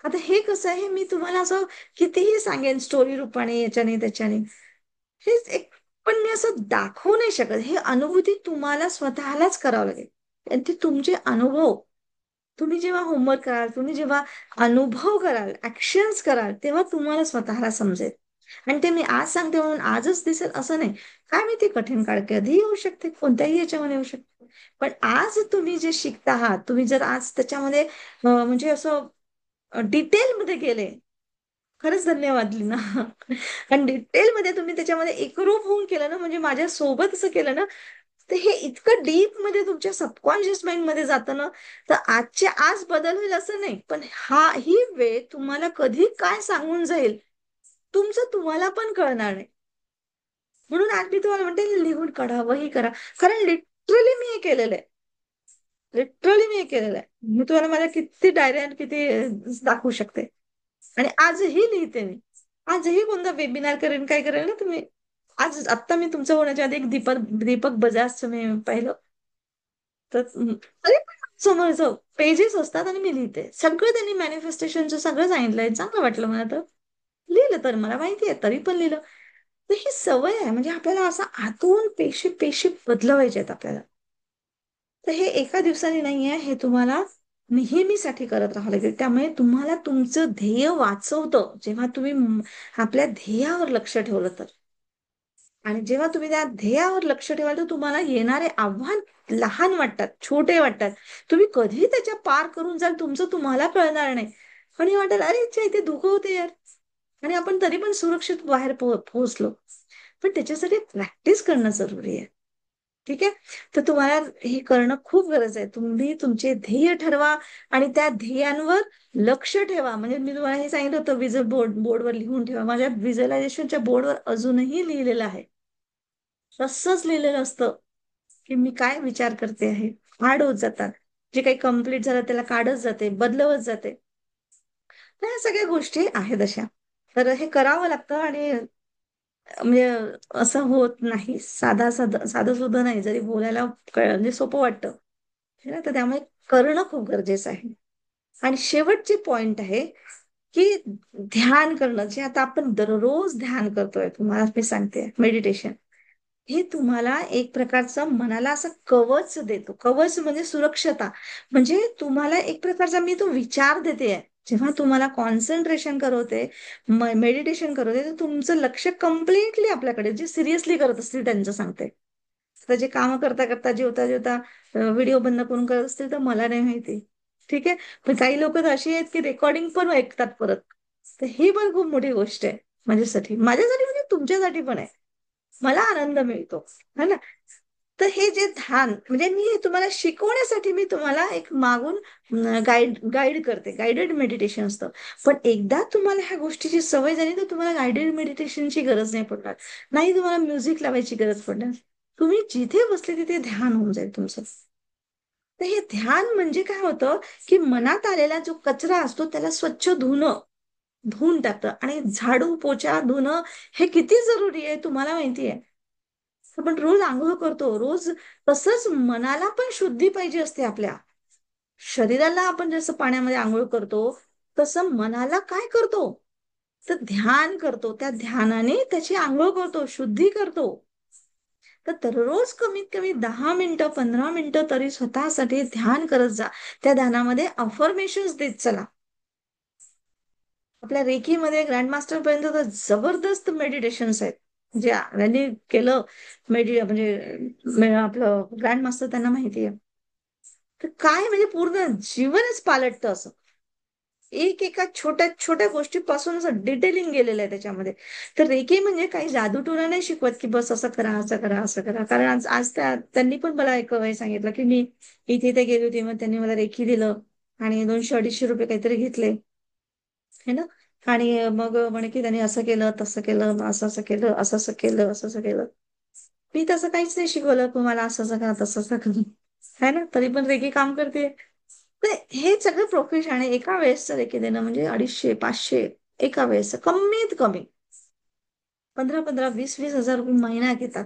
आता हे कसं आहे, मी तुम्हाला असं कितीही सांगेन स्टोरी रूपाने, याच्याने त्याच्याने, हेच एक, पण मी असं दाखवू नाही शकत. हे अनुभूती तुम्हाला स्वतःलाच करावं लागेल. आणि ते तुमचे अनुभव, तुम्ही जेव्हा होमवर्क कराल, तुम्ही जेव्हा अनुभव कराल, ऍक्शन्स कराल, तेव्हा तुम्हाला स्वतःला समजेल. आणि ते मी आज सांगते म्हणून आजच दिसेल असं नाही. काय माहिती कठीण काळ कधी येऊ शकते, कोणत्याही याच्यामध्ये येऊ शकते. पण आज तुम्ही जे शिकता आहात, तुम्ही जर आज त्याच्यामध्ये म्हणजे असं डिटेलमध्ये गेले, खरंच धन्यवाद लीना. कारण डिटेलमध्ये तुम्ही त्याच्यामध्ये एकरूप होऊन केलं ना, म्हणजे माझ्या सोबत असं केलं ना, तर हे इतकं डीप मध्ये तुमच्या सबकॉन्शियस माइंड मध्ये जातं ना. तर आजच्या आज बदल होईल असं नाही, पण ही वेळ तुम्हाला कधी काय सांगून जाईल तुमचं तुम्हाला पण कळणार नाही. म्हणून आज मी तुम्हाला म्हणते लिहून काढा, वही करा. कारण लिटरली मी हे केलेलं आहे. लिटरली मी हे केलेलं आहे. मी तुम्हाला माझ्या किती डायऱ्या किती दाखवू शकते. आणि आजही लिहिते मी. आजही कोणता वेबिनार करेन, काय करेन ना तुम्ही. आज आत्ता मी तुमचं होण्याच्या आधी एक दीपक दीपक बजाजचं मी पाहिलं. तर तरी पण समोरचं पेजेस असतात आणि मी लिहिते सगळं. त्यांनी मॅनिफेस्टेशनचं सगळं सांगितलंय, चांगलं वाटलं मला. तर लिहिलं, तर मला माहिती आहे तरी पण लिहिलं. तर ही सवय आहे, म्हणजे आपल्याला असं आतून पेशी पेशी बदलवायचे आहेत आपल्याला. तर हे एका दिवसाने नाही आहे, हे तुम्हाला नेहमीसाठी करत राहावं लागेल. त्यामुळे तुम्हाला तुमचं ध्येय वाचवतं जेव्हा तुम्ही आपल्या ध्येयावर लक्ष ठेवलं तर. आणि जेव्हा तुम्ही त्या ध्येयावर लक्ष ठेवाल तर तुम्हाला येणारे आव्हान लहान वाटतात, छोटे वाटतात. तुम्ही कधी त्याच्या पार करून जाल तुमचं तुम्हाला कळणार नाही. आणि वाटेल अरे इच्छा इथे धोका होते यार, आणि आपण तरी पण सुरक्षित बाहेर पोहोचलो. पण त्याच्यासाठी प्रॅक्टिस करणं जरुरी आहे. ठीक आहे. तर तुम्हाला हे करणं खूप गरज आहे. तुम्ही तुमचे ध्येय ठरवा आणि त्या ध्येयांवर लक्ष ठेवा. म्हणजे मी तुम्हाला हे सांगितलं होतं, बोर्डवर लिहून ठेवा. माझ्या व्हिज्युअलायझेशनच्या बोर्डवर अजूनही लिहिलेलं आहे. तसंच लिहिलेलं असतं की मी काय विचार करते आहे. हार्ड होत जातात. जे काही कम्प्लीट झालं त्याला काढत जाते, बदलवत जाते. तर ह्या सगळ्या गोष्टी आहेत अशा. तर हे करावं लागतं. आणि म्हणजे असं होत नाही, साधं सुद्धा नाही. जरी बोलायला म्हणजे सोपं वाटतं है ना, तर त्यामुळे करणं खूप गरजेचं आहे. आणि शेवटचे पॉइंट आहे की ध्यान करणं, जे आता आपण दररोज ध्यान करतोय, तुम्हाला मी सांगते मेडिटेशन, हे तुम्हाला एक प्रकारचं मनाला असं कवच देतो. कवच म्हणजे सुरक्षता. म्हणजे तुम्हाला एक प्रकारचा मी तो विचार देते. जेव्हा तुम्हाला कॉन्सन्ट्रेशन करवते, मेडिटेशन करवते, तर तुमचं लक्ष कम्प्लिटली आपल्याकडे, जे सिरियसली करत असतील त्यांचं सांगते. आता जे काम करता करता, जेवता जेवता व्हिडिओ बंद करून करत असतील तर मला नाही माहिती. ठीक आहे. पण काही लोक तर अशी आहेत की रेकॉर्डिंग पण ऐकतात परत. तर ही पण खूप मोठी गोष्ट आहे माझ्यासाठी म्हणजे तुमच्यासाठी पण आहे. मला आनंद मिळतो, है ना. तर हे जे ध्यान म्हणजे मी हे तुम्हाला शिकवण्यासाठी मी तुम्हाला एक मागून गाईड करते. गाइडेड मेडिटेशन असतं. पण एकदा तुम्हाला ह्या गोष्टीची सवय झाली तर तुम्हाला गाइडेड मेडिटेशनची गरज नाही पडणार. नाही तुम्हाला म्युझिक लावायची गरज पडणार. तुम्ही जिथे बसले तिथे ध्यान होऊन जाईल तुमचं. तर हे ध्यान म्हणजे काय होतं की मनात आलेला जो कचरा असतो त्याला स्वच्छ धुवून टाकतं. आणि झाडू पोछा धुणं हे किती जरुरी आहे तुम्हाला माहिती आहे. आपण रोज आंघोळ करतो रोज. तसंच मनाला पण शुद्धी पाहिजे असते. आपल्या शरीराला आपण जसं पाण्यामध्ये आंघोळ करतो तसं मनाला काय करतो, तर ध्यान करतो. त्या ध्यानाने त्याची आंघोळ करतो, शुद्धी करतो. तर दररोज कमीत कमी 10 मिनिटं 15 मिनिटं तरी स्वतःसाठी ध्यान करत जा. त्या ध्यानामध्ये अफर्मेशन्स देत चला. आपल्या रेकीमध्ये ग्रँड मास्टर पर्यंत तर जबरदस्त मेडिटेशन्स आहेत. जे त्यांनी केलं म्हणजे आपलं ग्रँड मास्टर त्यांना माहिती आहे. तर काय म्हणजे पूर्ण जीवनच पालटतं असं. एक एका छोट्या छोट्या गोष्टीपासून असं डिटेलिंग गेलेलं आहे त्याच्यामध्ये. तर रेकी म्हणजे काही जादूटोना नाही शिकवत की बस असं करा असं करा असं करा. कारण आज आज त्यांनी पण मला एक वेळ सांगितलं की मी इथे इथे गेली होती, मग त्यांनी मला रेकी दिलं आणि 200-250 रुपये काहीतरी घेतले, है ना. आणि मग म्हणे की त्यांनी असं केलं तसं केलं, असं असं केलं, असं असं केलं, असं असं केलं. मी तसं काहीच नाही शिकवलं की मला असं असं करा तसं असं करा, है ना. तरी पण रेकी काम करते. तर हे सगळं प्रोफेशन आहे. एका वेळेस रेकी देणं म्हणजे 250-500 एका वेळेस कमीत कमी. 15-15, 20-20 हजार रुपये महिना घेतात.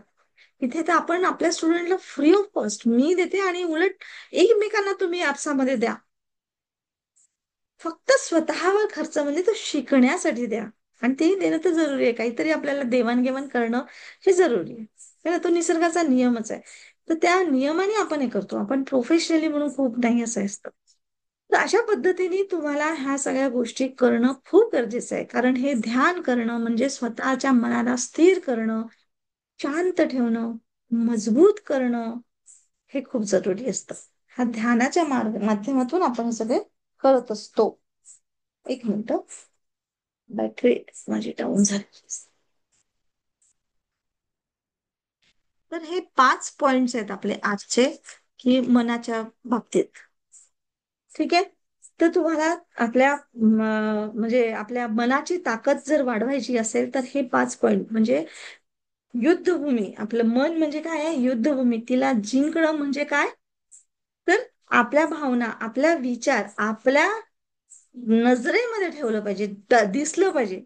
इथे तर आपण आपल्या स्टुडंटला फ्री ऑफ कॉस्ट मी देते. आणि उलट एकमेकांना तुम्ही आपसामध्ये द्या. फक्त स्वतःवर खर्च म्हणजे तो शिकण्यासाठी द्या. आणि ते देणं तर जरुरी आहे. काहीतरी आपल्याला देवाणघेवाण करणं हे जरुरी आहे. कारण तो निसर्गाचा नियमच आहे. तर त्या नियमाने आपण हे करतो. आपण प्रोफेशनली म्हणून खूप नाही असं असतं. तर अशा पद्धतीने तुम्हाला ह्या सगळ्या गोष्टी करणं खूप गरजेचं आहे. कारण हे ध्यान करणं म्हणजे स्वतःच्या मनाला स्थिर करणं, शांत ठेवणं, मजबूत करणं हे खूप जरुरी असतं. हा ध्यानाच्या माध्यमातून आपण हे सगळे करत असतो. एक मिनिट, बॅटरी माझी डाऊन झाली. तर हे 5 पॉइंट्स आहेत आपले आजचे की मनाच्या बाबतीत. ठीक आहे. तर तुम्हाला आपल्या म्हणजे आपल्या मनाची ताकद जर वाढवायची असेल तर हे 5 पॉइंट म्हणजे युद्धभूमी. आपलं मन म्हणजे काय आहे, युद्धभूमी. तिला जिंकणं म्हणजे काय, तर आपल्या भावना, आपल्या विचार आपल्या नजरेमध्ये ठेवलं पाहिजे, दिसलं पाहिजे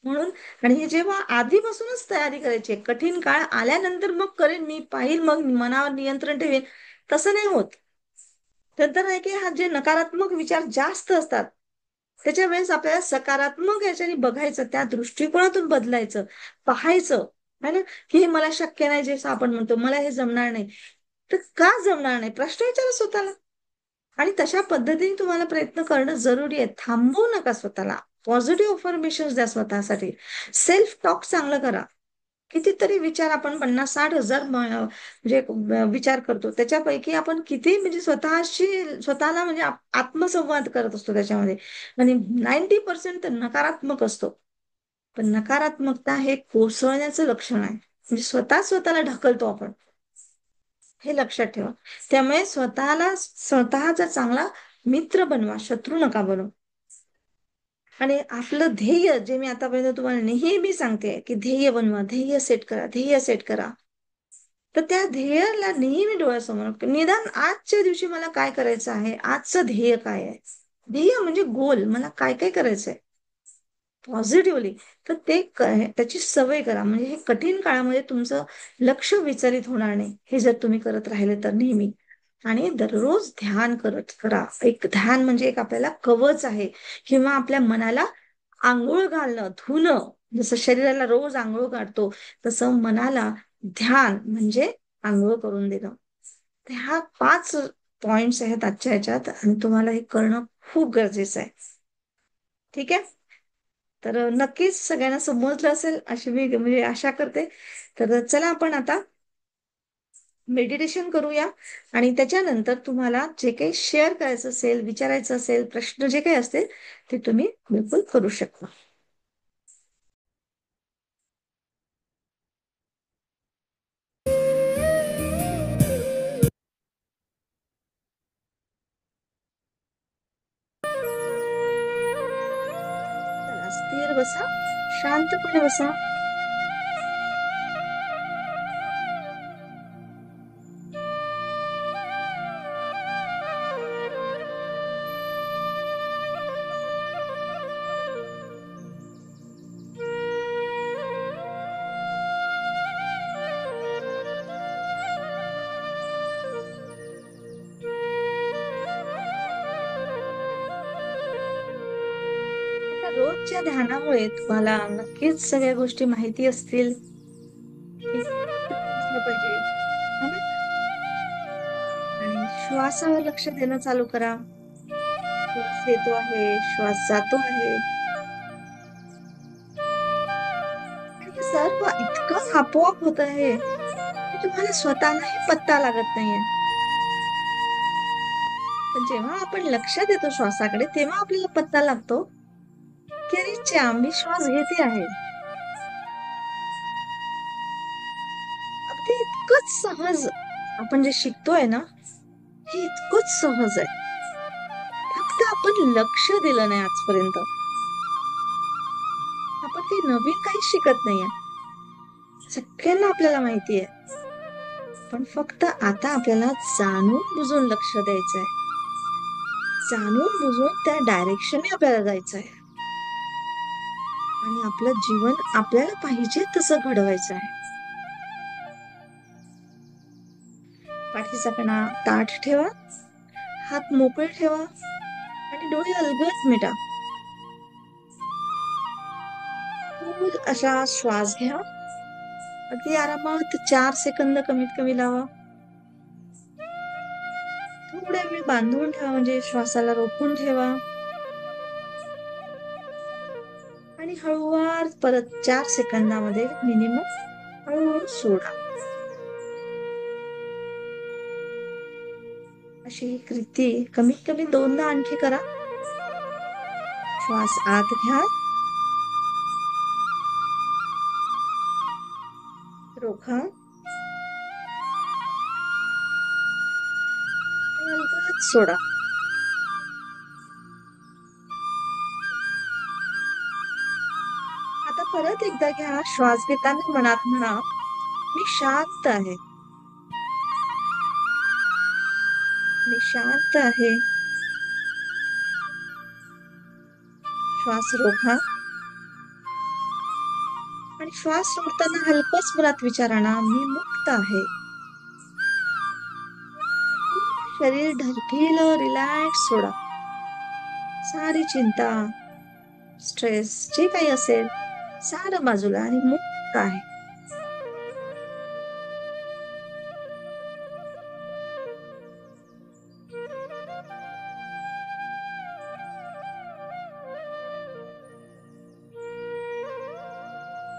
म्हणून. आणि हे जेव्हा आधीपासूनच तयारी करायची, कठीण काळ आल्यानंतर मग करेन मी, पाहिल मग मनावर नियंत्रण ठेवेन, तसं नाही होत. नंतर आहे की हा जे नकारात्मक विचार जास्त असतात त्याच्या वेळेस आपल्याला सकारात्मक याच्याने बघायचं, त्या दृष्टिकोनातून बदलायचं, पाहायचं है ना, की हे मला शक्य नाही, जे आपण म्हणतो मला हे जमणार नाही. तर का जमणार नाही प्रश्न विचारा स्वतःला. आणि तशा पद्धतीने तुम्हाला प्रयत्न करणं जरुरी आहे. थांबवू नका स्वतःला. पॉझिटिव्ह अफर्मेशन द्या स्वतःसाठी. सेल्फ टॉक चांगलं करा. कितीतरी विचार आपण 50-60 हजार म्हणजे विचार करतो, त्याच्यापैकी आपण किती म्हणजे स्वतःला म्हणजे आत्मसंवाद करत असतो त्याच्यामध्ये. आणि 90% तर नकारात्मक असतो. पण नकारात्मकता हे कोसळण्याचं लक्षण आहे, म्हणजे स्वतःला ढकलतो आपण, हे लक्षात ठेवा. त्यामुळे स्वतःचा चांगला मित्र बनवा, शत्रू नका बनवू. आणि आपलं ध्येय, जे मी आतापर्यंत तुम्हाला नेहमी सांगते की ध्येय बनवा, ध्येय सेट करा, ध्येय सेट करा. तर त्या ध्येयाला नेहमी डोळ्यासमोर, निदान आजच्या दिवशी मला काय करायचं आहे, आजचं ध्येय काय आहे. ध्येय म्हणजे गोल, मला काय काय करायचंय पॉझिटिव्हली. तर त्याची सवय करा. म्हणजे हे कठीण काळामध्ये तुमचं लक्ष विचलित होणार नाही, हे जर तुम्ही करत राहिले तर नेहमी. आणि दररोज ध्यान करत करा. एक ध्यान म्हणजे एक आपल्याला कवच आहे, किंवा आपल्या मनाला आंघोळ घालणं, धुणं. जसं शरीराला रोज आंघोळ काढतो, तसं मनाला ध्यान म्हणजे आंघोळ करून देणं. तर ह्या 5 पॉइंट्स आहेत आजच्या ह्याच्यात, आणि तुम्हाला हे करणं खूप गरजेचं आहे. ठीक आहे. तर नक्कीच सगळ्यांना समजलं असेल अशी मी म्हणजे आशा करते. तर चला आपण आता मेडिटेशन करूया. आणि त्याच्यानंतर तुम्हाला जे काही शेअर करायचं असेल, विचारायचं असेल, प्रश्न जे काही असतील ते तुम्ही बिलकुल करू शकता. चला, स्थिर बसा, शांतपणे बसा. आता रोजच्या ध्यानामुळे तुम्हाला नक्कीच सगळ्या गोष्टी माहिती असतील की कुठे बसलं पाहिजे, है ना? आणि श्वासावर लक्ष देणं चालू करा. श्वास येतो आहे, श्वास जातो आहे. आणि हे सर्व इतकं आपोआप होत आहे की तुम्हाला स्वतःलाही पत्ता लागत नाहीये. पण जेव्हा आपण लक्ष देतो श्वासाकडे, तेव्हा आपल्याला पत्ता लागतो की अरे च्या, मी श्वास घेते आहे. अगदी इतकंच सहज आपण जे शिकतोय ना, हे इतकंच सहज आहे. फक्त आपण लक्ष दिलं नाही आजपर्यंत. आपण काही नवीन काही शिकत नाहीये. सगळ्यांना आपल्याला माहिती आहे. पण फक्त आता आपल्याला जाणून बुजून लक्ष द्यायचंय. जाणून बुजून त्या डायरेक्शनने आपल्याला जायचंय. आणि आपलं जीवन आपल्याला पाहिजे तसं घडवायचं आहे. पाठीचा कणा ताठ ठेवा, हात मोकळे ठेवा आणि डोळे अलगद मिटा. खोल असा श्वास घ्या. अगदी आरामात 4 सेकंद कमीत कमी लावा. थोड्या वेळ बांधून ठेवा, म्हणजे श्वासाला रोखून ठेवा. आणि हळूवार परत 4 सेकंदामध्ये मिनिमम हळूहळू सोडा. अशी ही कृती कमीत कमी 2दा आणखी करा. श्वास आत घ्या, रोखा आणि अलगद सोडा. आता परत एकदा घ्या. श्वास घेताना मनात म्हणा, मी शांत आहे, मी शांत आहे. श्वास रोखा आणि श्वास सोडताना हलकच मनात विचार आणा, मी मुक्त आहे. शरीर ढलकिलं, रिलॅक्स सोडा. सारी चिंता, स्ट्रेस जे काही असेल सारं बाजूला आणि मुक्त आहे.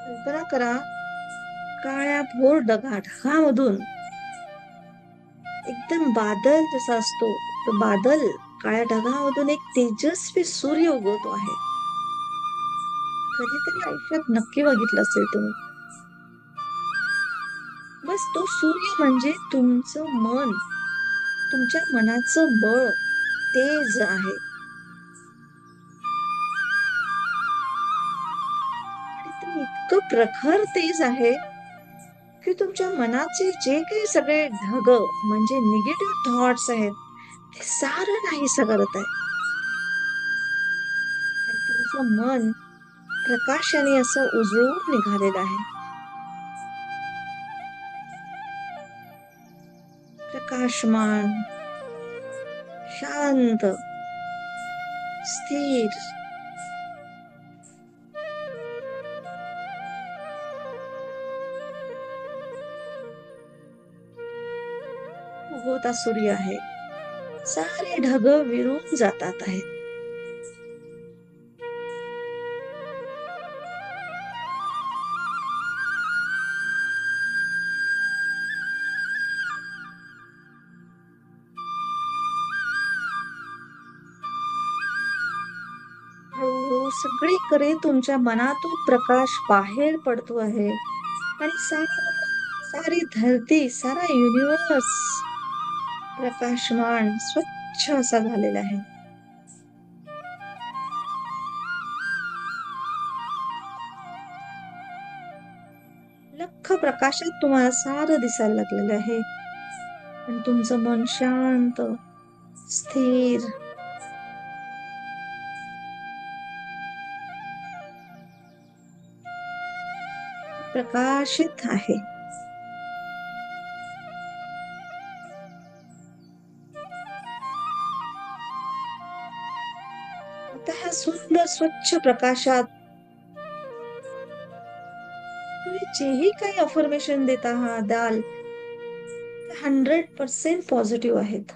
कल्पना करा, काळ्या भोर ढगामधून एकदम बादल जसा असतो, तो बादल काळ्या ढगामधून एक तेजस्वी सूर्य उगवतो आहे. कधीतरी आयुष्यात नक्की बघितलं असेल तुम्ही. बस तो सूर्य म्हणजे तुमचं मन, तुमच्या मनाचं बळ, तेज आहे. आणि ते इतकं प्रखर तेज आहे की तुमच्या मनाचे जे काही सगळे ढग म्हणजे निगेटिव्ह थॉट्स आहेत ते सारं नाहीसं करत आहे. आणि तुमचं मन प्रकाशाने असं उजळून निघालेलं आहे. प्रकाशमान, शांत, स्थिर. उगवता सूर्य आहे. सारे ढग विरून जातात आहेत. हळूहळू सगळीकडे तुमच्या मनातून प्रकाश बाहेर पडतो आहे आणि सारी धरती, सारा युनिवर्स प्रकाशमान स्वच्छ असा झालेला आहे. लख्ख प्रकाशात तुम्हाला सारं दिसायला लागलेलं आहे आणि तुमचं मन शांत, स्थिर, प्रकाशित आहे. आता ह्या सुंदर स्वच्छ प्रकाशात तुम्ही जेही काही अफर्मेशन देत द्याल 100% पॉझिटिव्ह आहेत.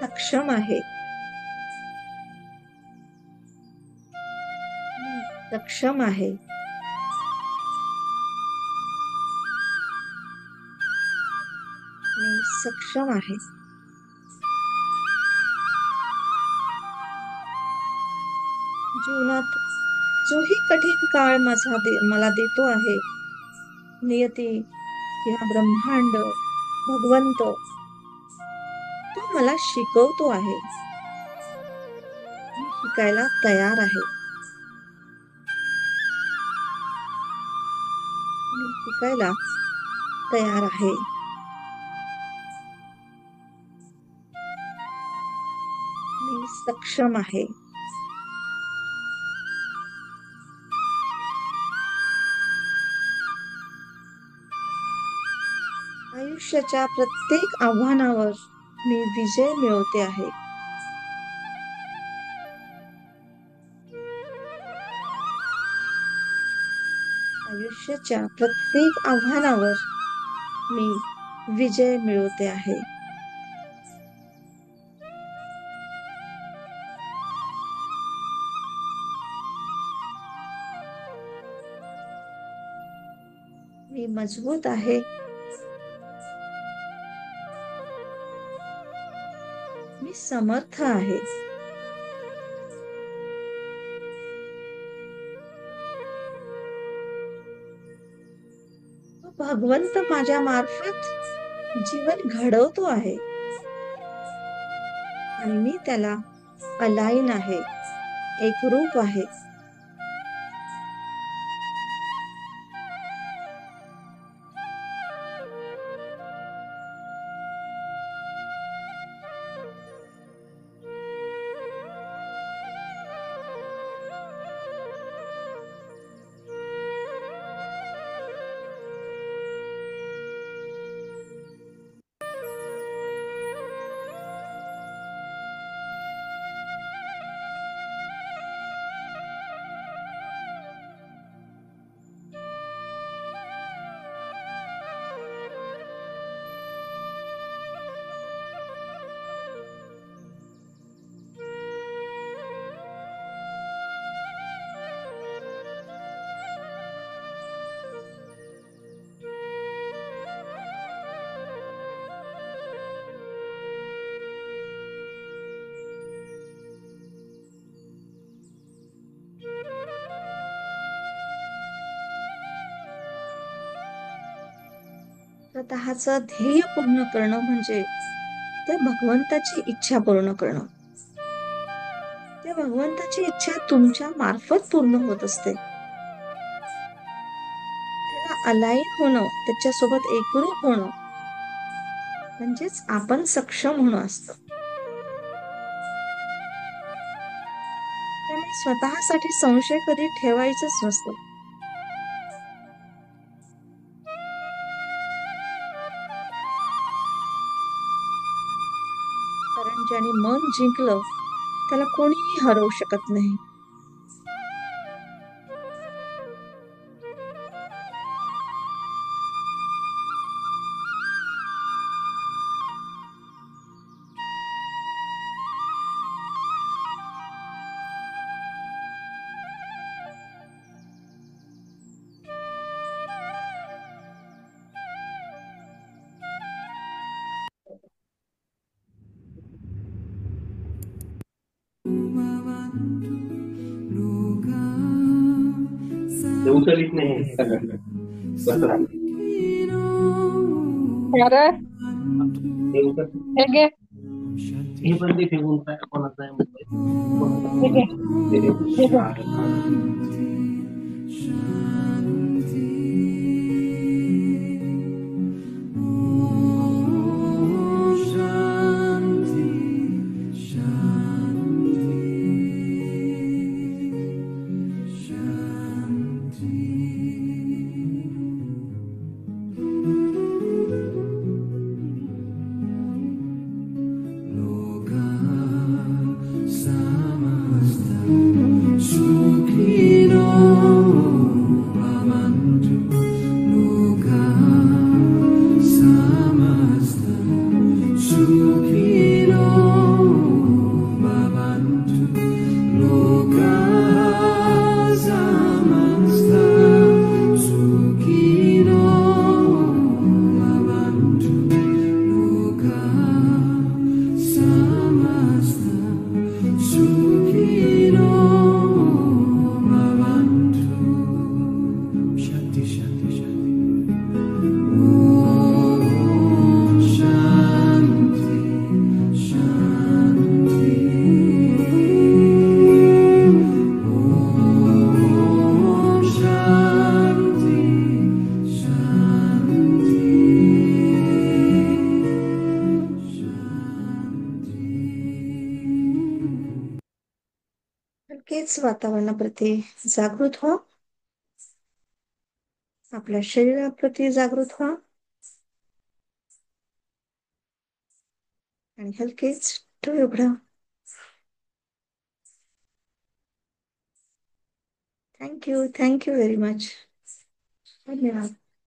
सक्षम आहे, सक्षम आहे, मी सक्षम आहे. जीवनात जोही कठीण काळ मला देतो आहे, नियती किंवा ब्रह्मांड, भगवंत, तो मला शिकवतो आहे. मी शिकायला तयार आहे. मी शिकायला तयार आहे. मी सक्षम आहे. आयुष्याच्या प्रत्येक आव्हानावर मी विजय मिळवते आहे. आयुष्याच्या प्रत्येक आव्हानावर मी विजय मिळवते आहे. मी मजबूत आहे. मी समर्थ आहे. भगवंत माझ्या मार्फत जीवन घडवतो आहे आणि मी त्याला अलाईन आहे, एकरूप आहे. स्वतःचं ध्येय पूर्ण करणं म्हणजे त्या भगवंताची इच्छा पूर्ण करणं. त्या भगवंताची इच्छा तुमच्या मार्फत पूर्ण होत असते. त्याला अलाईन होणं, त्याच्यासोबत एकरूप होणं म्हणजेच आपण सक्षम होणं असतं. त्यामुळे स्वतःसाठी संशय कधी ठेवायचंच नसतं. कारण ज्याने मन जिंकलं त्याला कोणीही हरवू शकत नाही. ते उचलित नाही सगळं बसं राहतं. अरे ते उचल हे घे हे पण ते फेकून काय कोणाचं आहे म्हणते. हे घे ते दे. हे घे. हलकेच वातावरणाप्रती जागृत व्हा. आपल्या शरीराप्रती जागृत व्हा आणि हलकेच डोळे उघडा. Thank you very much. धन्यवाद.